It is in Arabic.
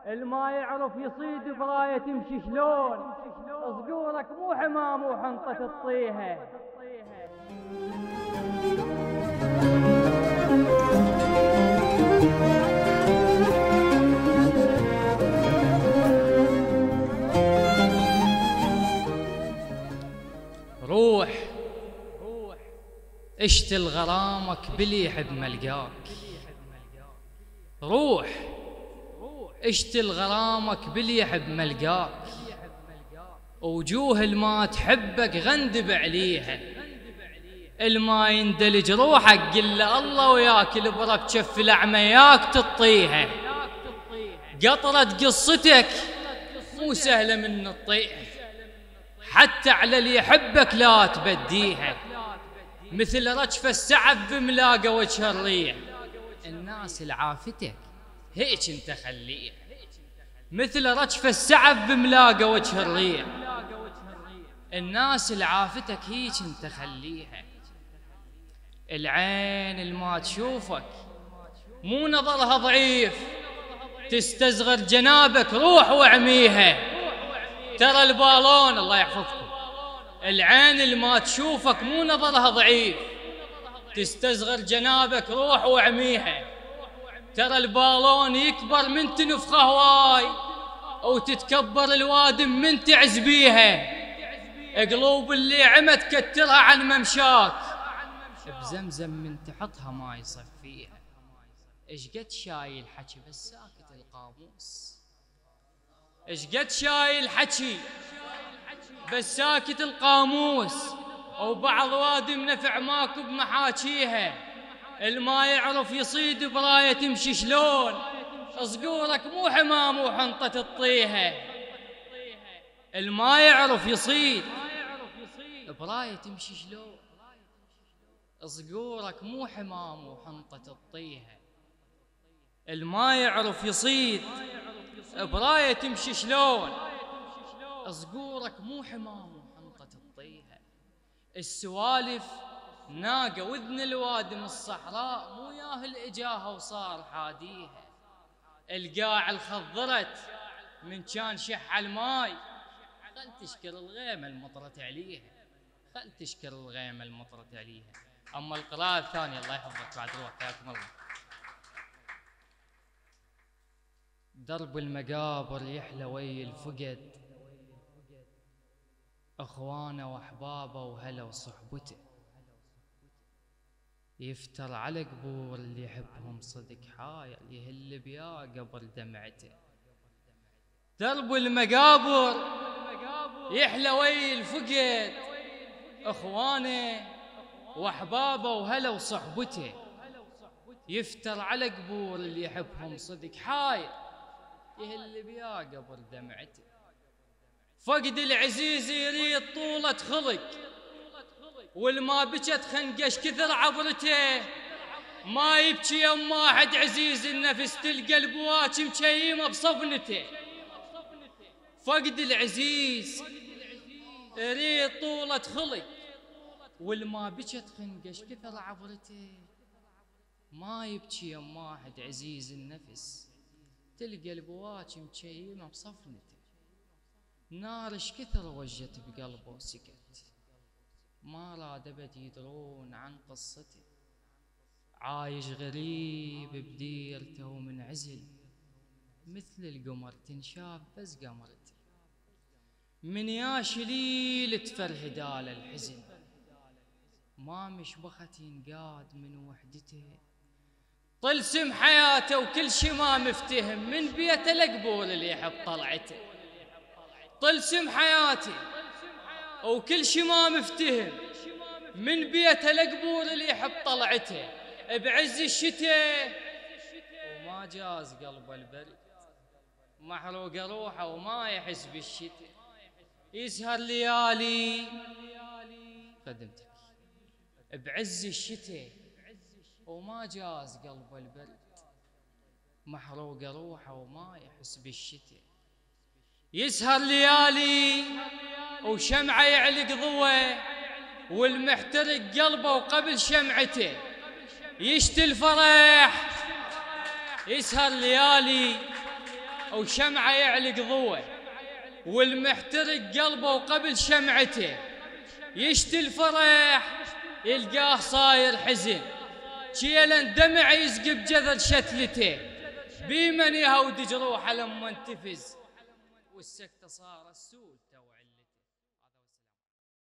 الما يعرف يصيد براية تمشي شلون، صقورك مو حمام وحنطة تطيها. روح اشتل غرامك بلي يحب ملقاك، روح اشتل غرامك بلي يحب ملقاك، وجوه الما تحبك غندب عليها، الما يندلج روحك قل له الله وياك البرك بجف الأعمياك تطيها، قطرة قصتك مو سهلة من الطيح، حتى على اللي يحبك لا تبديها، مثل رجف السعف بملاقة وجه الريح، الناس العافتك هيك انت خليها، مثل رجف السعف بملاقة وجه الريح، الناس العافتك هيك انت خليها، العين الما تشوفك مو نظرها ضعيف، تستصغر جنابك روح واعميها، ترى البالون الله يحفظكم، العين اللي ما تشوفك مو نظرها ضعيف، تستصغر جنابك روح واعميها، ترى البالون يكبر من تنفخه هواي، وتتكبر الوادم من تعز بيها، قلوب اللي عمت كترها عن ممشاك، بزمزم من تحطها ما يصفيها، ايش قد شايل حكي بس ساكت القاموس، ايش قد شايل حكي بس ساكت القاموس، وبعض وادم نفع ماكو بمحاكيها، الما يعرف يصيد براية تمشي شلون، صقورك مو حمام وحنطة تطيها، الما يعرف يصيد براية تمشي شلون، صقورك مو حمام وحنطة تطيها، الما يعرف يصيد براية تمشي شلون، صقورك مو حمام وحنطة تطيها، السوالف ناقة وذن الوادم الصحراء مو ياهل اجاها وصار حاديها، القاع الخضرت من كان شح الماي، خل تشكر الغيمة المطرت عليها، خل تشكر الغيمة المطرت عليها. اما القراءة الثانية الله يحفظك بعد روح، حياكم الله. درب المقابر يحلى وي الفقد، اخوانه واحبابه وهلا وصحبته، يفتر على قبور اللي يحبهم صدق حايل يهل بيا قبل دمعته، درب المقابر يحلى وي الفقد، اخوانه واحبابه وهلا وصحبته، يفتر على قبور اللي يحبهم صدق حايل يهل بيا قبل دمعته، فقد العزيز يريد طولة خلق، والما بكت خنقش كثر عبرته، ما يبكي يم واحد عزيز النفس تلقى البواك مكيمه بصفنته، فقد العزيز يريد طولة خلق، والما بكت خنقش كثر عبرته، ما يبكي يم واحد عزيز النفس تلقى البواك مكيمه بصفنته، نار اش كثر وجت بقلبه وسكت، ما راد ابد يدرون عن قصته، عايش غريب بديرته ومنعزل، مثل القمر تنشاف بس قمرته، من يا شليل تفرهدال الحزن، ما مشبخت ينقاد من وحدته، طلسم حياته وكل شي ما مفتهم، من بيته لقبول اللي يحب طلعته، طلسم حياتي وكل شي ما مفتهم، من بيته لقبول اللي يحب طلعته، بعز الشتاء وما جاز قلبه البرد، محروق روحه وما يحس بالشتاء، يسهر ليالي خدمتك بعز الشتاء وما جاز قلبه البرد، محروق روحه وما يحس بالشتاء، يسهر ليالي وشمعه يعلق ضوء، والمحترق قلبه وقبل شمعته يشتي الفرح، يسهر ليالي وشمعة يعلق ضوء، والمحترق قلبه وقبل شمعته يشتي الفرح يلقاه صاير حزن، شيلا دمع يسقب جذر شتلته، بيمن يهود جروحه لما انتفز، والسكتة صار السول توعد.